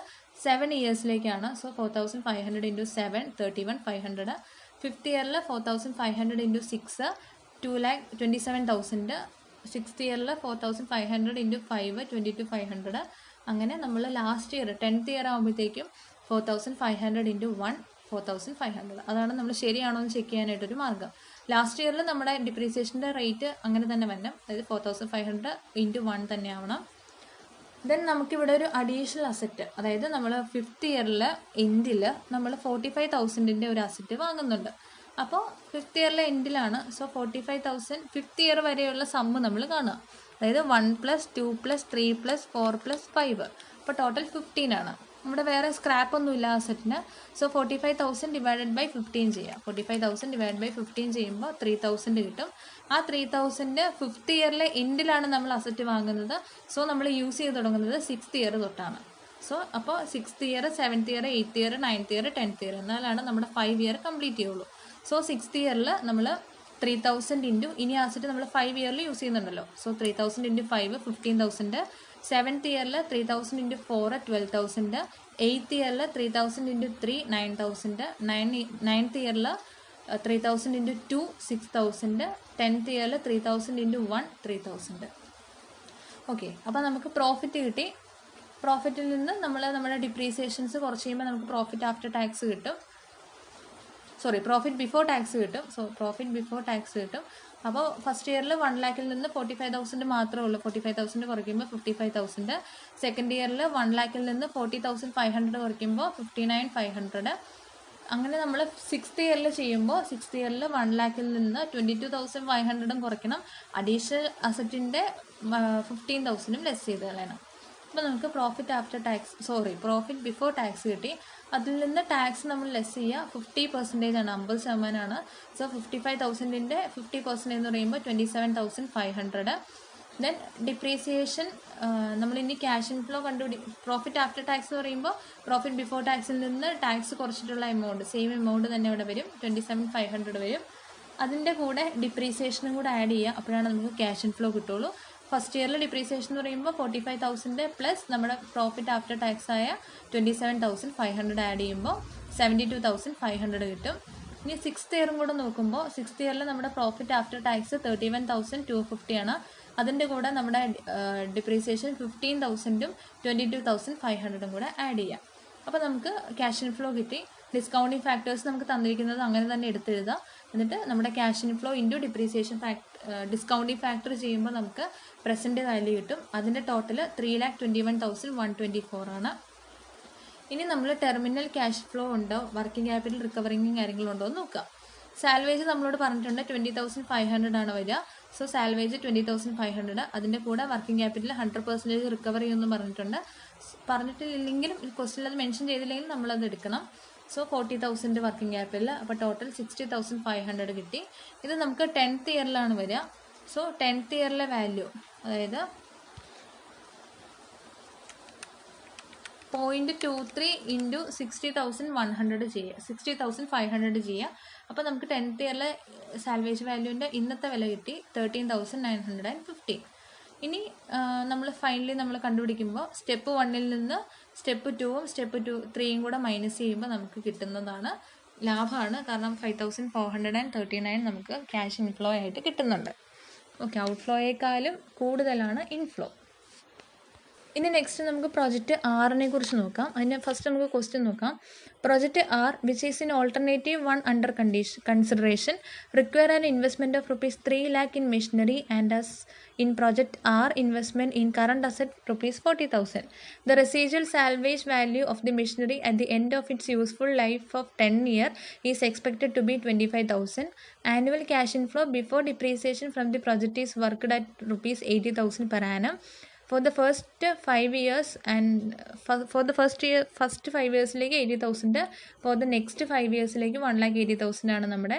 7 ഇയേഴ്സിലേക്കാണ്. So 4,500 into 7 31,500. ഫിഫ്ത്ത് ഇയറിൽ 4,500 ഇൻറ്റു 6 2,27,000. സിക്സ്ത് ഇയറിൽ 4,500 ഇൻറ്റു 5 22,500. അങ്ങനെ നമ്മൾ ലാസ്റ്റ് ഇയർ 10th ഇയർ ആകുമ്പോഴത്തേക്കും 4,500 ഇൻറ്റു 1 4,500. അതാണ് നമ്മൾ ശരിയാണോ എന്ന് ചെക്ക് ചെയ്യാനായിട്ടൊരു മാർഗ്ഗം. ലാസ്റ്റ് ഇയറിൽ നമ്മുടെ ഡിപ്രീസിയേഷൻ്റെ റേറ്റ് അങ്ങനെ തന്നെ വരണം, അതായത് 4,500 ഇൻറ്റു 1 തന്നെ ആവണം. ദെൻ നമുക്കിവിടെ ഒരു അഡീഷണൽ അസറ്റ്, അതായത് നമ്മൾ 5th ഇയറിൽ എൻഡിൽ നമ്മൾ 45,000 ഒരു അസറ്റ് വാങ്ങുന്നുണ്ട്. അപ്പോൾ 5th ഇയറിലെ എൻഡിലാണ്. സോ 45,000 5th ഇയർ വരെയുള്ള സമ്മ് നമ്മൾ കാണുക, അതായത് 1 + 2 + 3 + 4 + 5. അപ്പോൾ ടോട്ടൽ 15 ആണ്. നമ്മുടെ വേറെ സ്ക്രാപ്പ് ഒന്നുമില്ല അസറ്റിന്. സോ 45,000 ഡിവൈഡഡ് ബൈ 15 ചെയ്യാം. 45,000 ഡിവൈഡ് ബൈ 15 ചെയ്യുമ്പോൾ 3,000 കിട്ടും. ആ 3,000 5th ഇയറിലെ എൻഡിലാണ് നമ്മൾ അസറ്റ് വാങ്ങുന്നത്. സോ നമ്മൾ യൂസ് ചെയ്ത് തുടങ്ങുന്നത് 6th ഇയർ തൊട്ടാണ്. സോ അപ്പോൾ 6th year 7th year 8th year 9th year 10th year എന്നാലാണ് നമ്മുടെ 5 ഇയർ കംപ്ലീറ്റ് ചെയ്യുള്ളൂ. സോ 6th ഇയറിൽ നമ്മൾ 3,000 ഇൻറ്റു ഇനി അസറ്റ് നമ്മൾ 5 ഇയറിൽ യൂസ് ചെയ്യുന്നുണ്ടല്ലോ. So 3,000 into 5 15,000. 7th ഇയറിൽ 3,000 ഇൻറ്റു 4 12,000. 8th ഇയറിൽ 3,000 ഇൻറ്റു 3 9,000. 9th ഇയറിൽ 3,000 ഇൻറ്റു 2 6,000. 10th ഇയറിൽ 3,000 ഇൻറ്റു 1 3,000. ഓക്കെ, അപ്പോൾ നമുക്ക് പ്രോഫിറ്റ് കിട്ടി. പ്രോഫിറ്റിൽ നിന്ന് നമ്മുടെ ഡിപ്രീസിയേഷൻസ് കുറച്ച് കഴിയുമ്പോൾ നമുക്ക് പ്രോഫിറ്റ് ആഫ്റ്റർ ടാക്സ് കിട്ടും. പ്രോഫിറ്റ് ബിഫോർ ടാക്സ് കിട്ടും. സോ പ്രോഫിറ്റ് ബിഫോർ ടാക്സ് കിട്ടും. അപ്പോൾ ഫസ്റ്റ് ഇയറിൽ 1 lakhൽ നിന്ന് 45,000 മാത്രമേ ഉള്ളൂ. 45,000 കുറയ്ക്കുമ്പോൾ 55,000. സെക്കൻഡ് ഇയറിൽ 1 lakhൽ നിന്ന് 40,500 കുറയ്ക്കുമ്പോൾ 59,500. അങ്ങനെ നമ്മൾ 6th ഇയറിൽ ചെയ്യുമ്പോൾ 6th ഇയറിൽ 1 lakhൽ നിന്ന് 22,500 കുറയ്ക്കണം. അഡീഷണൽ അസറ്റിൻ്റെ 15,000 ലെസ് ചെയ്ത് കളയണം. അപ്പോൾ നമുക്ക് പ്രോഫിറ്റ് ബിഫോർ ടാക്സ് കിട്ടി. അതിൽ നിന്ന് ടാക്സ് നമ്മൾ ലെസ് ചെയ്യുക 50% ആണ്, 50%. സോ 55,000-ൻ്റെ 50% എന്ന് പറയുമ്പോൾ 27,500. ദെൻ ഡിപ്രീസിയേഷൻ നമ്മളിനി cash inflow profit after tax എന്ന് പറയുമ്പോൾ പ്രോഫിറ്റ് ബിഫോർ ടാക്സിൽ നിന്ന് ടാക്സ് കുറച്ചിട്ടുള്ള എമൗണ്ട്, സെയിം എമൗണ്ട് തന്നെ ഇവിടെ വരും, 27,500 വരും. അതിൻ്റെ കൂടെ ഡിപ്രീസിയേഷനും കൂടെ ആഡ് ചെയ്യുക, അപ്പോഴാണ് നമുക്ക് ക്യാഷ് ഇൻഫ്ലോ കിട്ടുള്ളൂ. ഫസ്റ്റ് ഇയറിൽ ഡിപ്രീസിയേഷൻ എന്ന് പറയുമ്പോൾ 45,000 പ്ലസ് നമ്മുടെ പ്രോഫിറ്റ് ആഫ്റ്റർ ടാക്സ് ആയ 27,500 ആഡ് ചെയ്യുമ്പോൾ 72,500 കിട്ടും. ഇനി 6th ഇയറും കൂടെ നോക്കുമ്പോൾ 6th ഇയറിൽ നമ്മുടെ പ്രോഫിറ്റ് ആഫ്റ്റർ ടാക്സ് 31,250 ആണ്. അതിൻ്റെ കൂടെ നമ്മുടെ ഡിപ്രീസിയേഷൻ 15,000-ഉം 22,500-ഉം കൂടെ ആഡ് ചെയ്യാം. അപ്പോൾ നമുക്ക് ക്യാഷ് ഇൻഫ്ലോ കിട്ടി. ഡിസ്കൗണ്ടിങ് ഫാക്ടേഴ്സ് നമുക്ക് തന്നിരിക്കുന്നത് അങ്ങനെ തന്നെ എടുത്തെഴുതാം. എന്നിട്ട് നമ്മുടെ cash inflow into depreciation discounting factor ചെയ്യുമ്പോൾ നമുക്ക് പ്രസൻറ്റ് വാല്യൂ കിട്ടും. അതിൻ്റെ ടോട്ടൽ 3,21,124 ആണ്. ഇനി നമ്മൾ ടെർമിനൽ ക്യാഷ് ഫ്ലോ ഉണ്ടോ, വർക്കിംഗ് ക്യാപിറ്റൽ റിക്കവറിങ്ങും കാര്യങ്ങളുണ്ടോ എന്ന് നോക്കാം. സാൽവേജ് നമ്മളോട് പറഞ്ഞിട്ടുണ്ട് 20,500 ആണ് വരിക. So salvage 20,500. അതിൻ്റെ കൂടെ വർക്കിംഗ് ക്യാപിറ്റൽ 100% റിക്കവർ ചെയ്യുമെന്ന് പറഞ്ഞിട്ടില്ലെങ്കിലും ക്വസ്റ്റിൽ അത് മെൻഷൻ ചെയ്തില്ലെങ്കിൽ നമ്മളത് എടുക്കണം. സോ 40,000 വർക്കിംഗ് ക്യാപിറ്റൽ, അപ്പോൾ ടോട്ടൽ 60,500 കിട്ടി. ഇത് നമുക്ക് 10th ഇയറിലാണ് വരിക. സോ 10th ഇയറിലെ വാല്യൂ, അതായത് 0.23 ഇൻറ്റു 60,500 ചെയ്യുക. അപ്പോൾ നമുക്ക് 10th ഇയറിലെ സാൽവേജ് വാല്യൂവിൻ്റെ ഇന്നത്തെ വില കിട്ടി 13,950. ഇനി നമ്മൾ ഫൈനലി നമ്മൾ കണ്ടുപിടിക്കുമ്പോൾ സ്റ്റെപ്പ് 1-ൽ നിന്ന് സ്റ്റെപ്പ് 2-ഉം സ്റ്റെപ്പ് 3-യും കൂടെ മൈനസ് ചെയ്യുമ്പോൾ നമുക്ക് കിട്ടുന്നതാണ് ലാഭമാണ്. കാരണം 5,439 നമുക്ക് ക്യാഷ് ഇൻഫ്ലോ ആയിട്ട് കിട്ടുന്നുണ്ട്. ഓക്കെ, ഔട്ട്ഫ്ലോയേക്കാളും കൂടുതലാണ് ഇൻഫ്ലോ. ഇനി നെക്സ്റ്റ് നമുക്ക് പ്രോജക്റ്റ് 6-നെ കുറിച്ച് നോക്കാം. അതിന് ഫസ്റ്റ് നമുക്ക് ക്വസ്റ്റ്യൻ നോക്കാം. Project 6 which is in alternative 1 under consideration require an investment of ₹3 lakh in machinery and as in project R investment in current asset ₹40,000. The residual salvage value of the machinery at the end of its useful life of 10 years is expected to be 25,000. Annual cash inflow before depreciation from the project is worked at ₹80,000 per annum. For the first 5 years and for the first 5 yearsലേക്ക് 80,000, for the next 5 yearsലേക്ക് 1,80,000 ആണ് നമ്മുടെ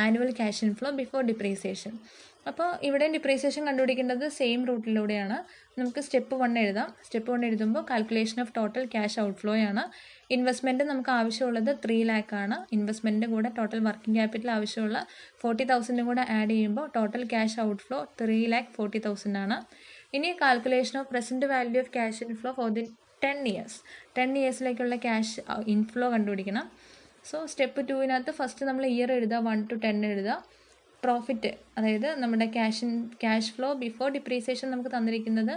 annual cash inflow before depreciation. അപ്പോൾ ഇവിടെ depreciation കണ്ടുപിടിക്കേണ്ടത് same റൂട്ടിലൂടെയാണ്. നമുക്ക് step 1 എഴുതാം. Step 1 എഴുതുമ്പോൾ calculation of total cash outflow ആണ്. Investment നമുക്ക് ആവശ്യമുള്ളത് 3 lakh ആണ്. ഇൻവെസ്റ്റ്മെൻറ്റിൻ്റെ കൂടെ ടോട്ടൽ വർക്കിംഗ് ക്യാപിറ്റൽ ആവശ്യമുള്ള 40,000 കൂടെ ആഡ് ചെയ്യുമ്പോൾ ടോട്ടൽ ക്യാഷ് ഔട്ട്ഫ്ലോ 3,40,000 ആണ്. ഇനി calculation of present value of cash inflow for the 10 years. 10 yearsലേക്കുള്ള ക്യാഷ് ഇൻഫ്ലോ കണ്ടുപിടിക്കണം. സോ സ്റ്റെപ്പ് 2-നകത്ത് ഫസ്റ്റ് നമ്മൾ ഇയർ എഴുതുക, 1 to 10 എഴുതുക. പ്രോഫിറ്റ്, അതായത് നമ്മുടെ ക്യാഷ് ഫ്ലോ ബിഫോർ ഡിപ്രീസിയേഷൻ നമുക്ക് തന്നിരിക്കുന്നത്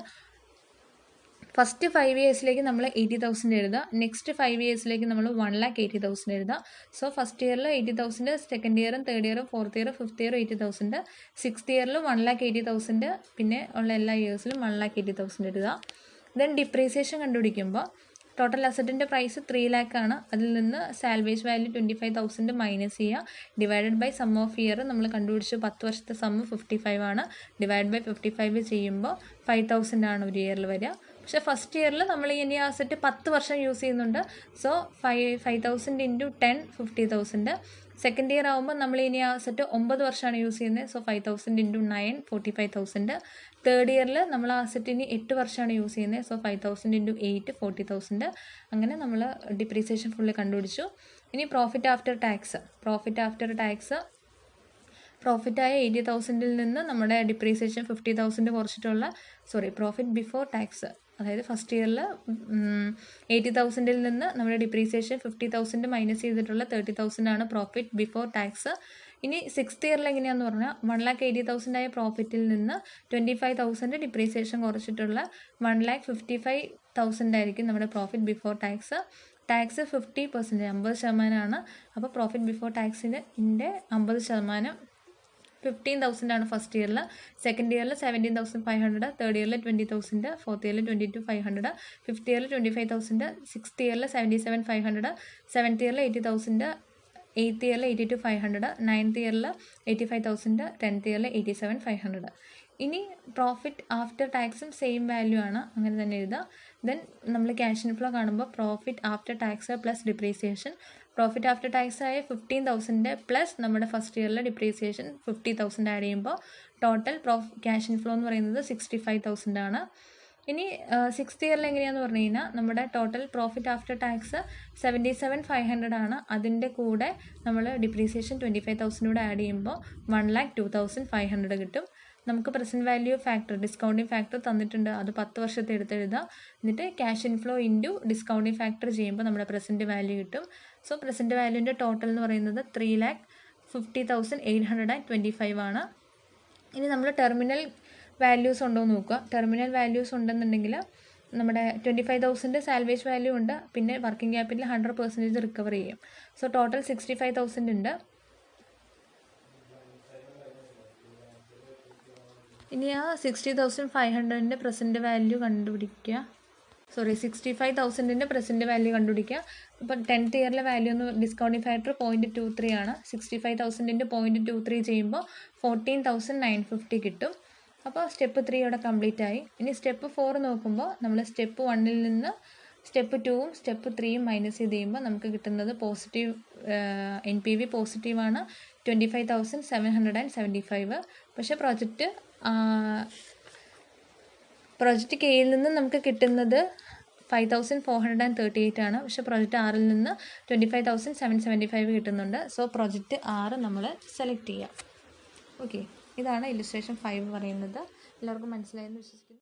ഫസ്റ്റ് 5 yearsലേക്ക് നമ്മൾ 80,000 എഴുതുക. നെക്സ്റ്റ് 5 yearsലേക്ക് നമ്മൾ 1,80,000 എഴുതുക. സോ ഫസ്റ്റ് ഇയറിൽ 80,000, സെക്കൻഡ് ഇയറും തേർഡ് ഇയറും ഫോർത്ത് ഇയറും ഫിഫ്ത്ത് ഇയറും 80,000, 6th ഇയറിൽ 1,80,000, പിന്നെ ഉള്ള എല്ലാ ഇയേഴ്സിലും 1,80,000 എഴുതുക. ദെൻ ഡിപ്രീസിയേഷൻ കണ്ടുപിടിക്കുമ്പോൾ ടോട്ടൽ അസറ്റിൻ്റെ പ്രൈസ് 3 lakh ആണ്. അതിൽ നിന്ന് സാൽവേജ് വാല്യൂ 25,000 മൈനസ് ചെയ്യുക. Divided by sum of year നമ്മൾ കണ്ടുപിടിച്ചു 10 വർഷത്തെ സമ്മ് 55 ആണ്. ഡിവൈഡ് ബൈ 55 ചെയ്യുമ്പോൾ 5,000 ആണ് ഒരു ഇയറിൽ വരിക. പക്ഷേ ഫസ്റ്റ് ഇയറിൽ നമ്മൾ ഇനി അസറ്റ് 10 വർഷം യൂസ് ചെയ്യുന്നുണ്ട്. So 5,000 into 10 50,000. സെക്കൻഡ് ഇയർ ആകുമ്പോൾ നമ്മൾ ഇനി അസറ്റ് 9 വർഷമാണ് യൂസ് ചെയ്യുന്നത്. So 5,000 into 9 45,000. തേർഡ് ഇയറിൽ നമ്മൾ ആ അസറ്റ് ഇനി 8 വർഷമാണ് യൂസ് ചെയ്യുന്നത്. So 5,000 into 8 40,000. അങ്ങനെ നമ്മൾ ഡിപ്രീസിയേഷൻ ഫുള്ള് കണ്ടുപിടിച്ചു. ഇനി പ്രോഫിറ്റ് ആഫ്റ്റർ ടാക്സ് പ്രോഫിറ്റായ 80,000-ൽ നിന്ന് നമ്മുടെ ഡിപ്രീസിയേഷൻ 50,000 കുറച്ചിട്ടുള്ള പ്രോഫിറ്റ് ബിഫോർ ടാക്സ്, അതായത് ഫസ്റ്റ് ഇയറിൽ 80,000-ൽ നിന്ന് നമ്മുടെ ഡിപ്രീസിയേഷൻ 50,000 മൈനസ് ചെയ്തിട്ടുള്ള 30,000 ആണ് പ്രോഫിറ്റ് ബിഫോർ ടാക്സ്. ഇനി 6th ഇയറിൽ എങ്ങനെയാണെന്ന് പറഞ്ഞാൽ 1,80,000 ആയ പ്രോഫിറ്റിൽ നിന്ന് 25,000 ഡിപ്രീസിയേഷൻ കുറച്ചിട്ടുള്ള 1,55,000 ആയിരിക്കും നമ്മുടെ പ്രോഫിറ്റ് ബിഫോർ ടാക്സ്. ടാക്സ് 50%, 50% അപ്പോൾ പ്രോഫിറ്റ് ബിഫോർ ടാക്സിൻ്റെ 50% 15,000 ആണ് ഫസ്റ്റ് ഇയറിൽ. സെക്കൻഡ് ഇയറിൽ 17,500, തേർഡ് ഇയറിൽ 20,000, ഫോർത്ത് ഇയറിൽ 22,500, ഫിഫ്ത്ത് ഇയറിൽ 25,000, സിക്സ്ത് ഇയറിൽ 77,500, സെവൻത്ത് ഇയറിൽ 80,000, എയ്ത്ത് ഇയറിൽ 82,500, നയൻത്ത് ഇയറിൽ 85,000, 10th ഇയറിൽ 87,500. ഇനി പ്രോഫിറ്റ് ആഫ്റ്റർ ടാക്സും സെയിം വാല്യൂ ആണ്, അങ്ങനെ തന്നെ എഴുതുക. ദെൻ നമ്മൾ ക്യാഷ് ഇൻഫ്ലോ കാണുമ്പോൾ profit after tax plus depreciation, profit after tax ആയ 15,000 പ്ലസ് നമ്മുടെ ഫസ്റ്റ് ഇയറിലെ ഡിപ്രീസിയേഷൻ 50,000 ആഡ് ചെയ്യുമ്പോൾ ടോട്ടൽ ക്യാഷ് ഇൻഫ്ലോ എന്ന് പറയുന്നത് 65,000 ആണ്. ഇനി 6th ഇയറിൽ എങ്ങനെയാണെന്ന് പറഞ്ഞു കഴിഞ്ഞാൽ നമ്മുടെ ടോട്ടൽ പ്രോഫിറ്റ് ആഫ്റ്റർ ടാക്സ് 77,500 ആണ്. അതിൻ്റെ കൂടെ നമ്മൾ ഡിപ്രീസിയേഷൻ 25,000 കൂടെ ആഡ് ചെയ്യുമ്പോൾ 1,02,500 കിട്ടും. നമുക്ക് present value factor discounting factor തന്നിട്ടുണ്ട്, അത് 10 വർഷത്തെ എടുത്തെഴുതാം. എന്നിട്ട് cash inflow into discounting factor ചെയ്യുമ്പോൾ നമ്മുടെ പ്രസൻറ്റ് വാല്യൂ കിട്ടും. സോ പ്രസൻറ്റ് വാല്യൂവിൻ്റെ ടോട്ടൽ എന്ന് പറയുന്നത് 3,50,825 ആണ്. ഇനി നമ്മൾ ടെർമിനൽ വാല്യൂസ് ഉണ്ടോ എന്ന് നോക്കുക. ടെർമിനൽ വാല്യൂസ് ഉണ്ടെന്നുണ്ടെങ്കിൽ നമ്മുടെ 25,000 സാൽവേജ് വാല്യൂ ഉണ്ട്, പിന്നെ വർക്കിംഗ് ക്യാപിറ്റൽ 100% റിക്കവർ ചെയ്യും. സോ ടോട്ടൽ 65,000 ഉണ്ട്. ഇനി ആ 60,500 പ്രസൻറ്റ് വാല്യൂ കണ്ടുപിടിക്കുക. 65,000 പ്രസൻറ്റ് വാല്യൂ കണ്ടുപിടിക്കുക. ഇപ്പോൾ 10th ഇയറിലെ വാല്യൂ എന്ന് ഡിസ്കൗണ്ടിങ് ഫാക്ടർ 0.23 ആണ്. 65,000 0.23 ചെയ്യുമ്പോൾ 14,950 കിട്ടും. അപ്പോൾ സ്റ്റെപ്പ് 3 ഇവിടെ കംപ്ലീറ്റ് ആയി. ഇനി സ്റ്റെപ്പ് 4 നോക്കുമ്പോൾ നമ്മൾ സ്റ്റെപ്പ് 1ൽ നിന്ന് സ്റ്റെപ്പ് 2ഉം സ്റ്റെപ്പ് 3യും മൈനസ് ചെയ്ത് ചെയ്യുമ്പോൾ നമുക്ക് കിട്ടുന്നത് പോസിറ്റീവ് NPV പോസിറ്റീവാണ് 25,775. പക്ഷേ പ്രോജക്റ്റ് കെയിൽ നിന്ന് നമുക്ക് കിട്ടുന്നത് 5,438 ആണ്. പക്ഷേ പ്രോജക്റ്റ് 6ൽ നിന്ന് 25,775 കിട്ടുന്നുണ്ട്. സോ പ്രോജക്റ്റ് 6 നമ്മൾ സെലക്ട് ചെയ്യാം. ഓക്കെ, ഇതാണ് ഇല്ലുസ്ട്രേഷൻ 5 പറയുന്നത്. എല്ലാവർക്കും മനസ്സിലായെന്ന് വിശ്വസിക്കുന്നു.